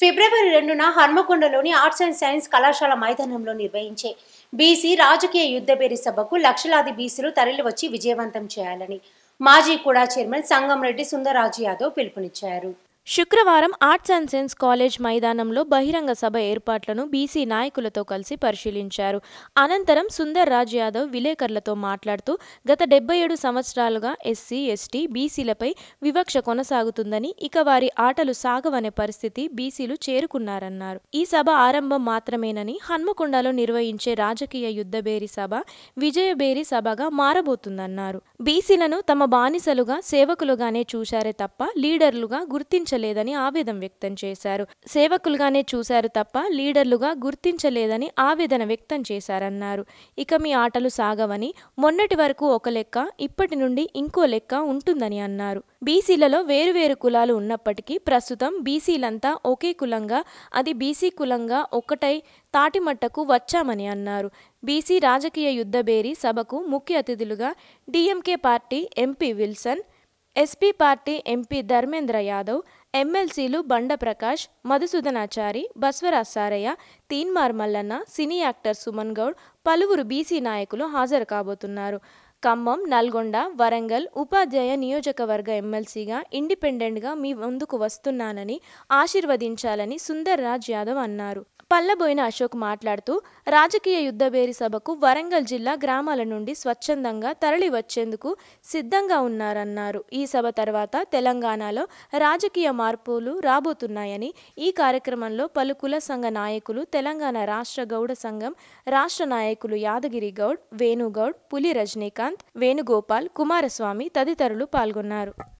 February 2న హన్మకొండలోని arts and science కళాశాల మైదానంలో నిర్వహించే బీసీ రాజకీయ యుద్ధభేరి సభకు లక్షలాది బీసీలు తరలివచ్చి విజయవంతం చేయాలని మాజీ కూడా చైర్మన్ సంగంరెడ్డి సుందర్రాజు యాదవ్ పిలుపునిచ్చారు. శుక్రవారం ఆర్ట్స్ అండ్ సైన్స్ కాలేజ్ మైదానంలో బహిరంగ సభ ఏర్పాట్లను బీసీ నాయకులతో కలిసి పరిశీలించారు. అనంతరం సుందర్రాజ్ యాదవ్ విలేకరులతో మాట్లాడుతూ గత 77 సంవత్సరాలుగా ఎస్సీ, ఎస్టీ, బీసీలపై వివక్ష కొనసాగుతుందని, ఇక వారి ఆటలు సాగవనే పరిస్థితి బీసీలు చేరుకున్నారన్నారు. ఈ సభ ఆరంభం మాత్రమేనని, హన్మకొండలో నిర్వహించే రాజకీయ యుద్ధభేరి సభ విజయభేరి సభగా మారబోతుందన్నారు. బీసీలను తమ బానిసలుగా, సేవకులుగానే చూశారే తప్ప లీడర్లుగా గుర్తించలేదని ఆవేదన వ్యక్తం చేశారు. సేవకులుగానే చూశారు తప్ప లీడర్లుగా గుర్తించలేదని ఆవేదన వ్యక్తం చేశారన్నారు. ఇక మీ ఆటలు సాగవని, మొన్నటి వరకు ఒక లెక్క, ఇప్పటి నుండి ఇంకో లెక్క ఉంటుందని అన్నారు. బీసీలలో వేరువేరు కులాలు ఉన్నప్పటికీ ప్రస్తుతం బీసీలంతా ఒకే కులంగా, అది బీసీ కులంగా ఒక్కటై తాటిమట్టకు వచ్చామని అన్నారు. బీసీ రాజకీయ యుద్ధభేరి సభకు ముఖ్య అతిథులుగా DMK party MP Wilson, SP party MP Dharmendra Yadav, ఎమ్మెల్సీలు బండ ప్రకాష్, మధుసూదనాచారి, బస్వరాజ్ సారయ్య, తీన్మార్ మల్లన్న, సినీ యాక్టర్ సుమన్ గౌడ్, పలువురు బీసీ నాయకులు హాజరు కాబోతున్నారు. ఖమ్మం, నల్గొండ, వరంగల్ ఉపాధ్యాయ నియోజకవర్గ ఎమ్మెల్సీగా ఇండిపెండెంట్గా మీ ముందుకు వస్తున్నానని ఆశీర్వదించాలని సుందర్రాజ్ యాదవ్ అన్నారు. పల్లబోయిన అశోక్ మాట్లాడుతూ రాజకీయ యుద్ధభేరి సభకు వరంగల్ జిల్లా గ్రామాల నుండి స్వచ్ఛందంగా తరలి వచ్చేందుకు సిద్ధంగా ఉన్నారన్నారు. ఈ సభ తర్వాత తెలంగాణలో రాజకీయ మార్పులు రాబోతున్నాయని, ఈ కార్యక్రమంలో పలు కుల సంఘ నాయకులు, తెలంగాణ రాష్ట్ర గౌడ సంఘం రాష్ట్ర నాయకులు యాదగిరి గౌడ్, వేణుగౌడ్, పులి రజనీకాంత్, వేణుగోపాల్, కుమారస్వామి తదితరులు పాల్గొన్నారు.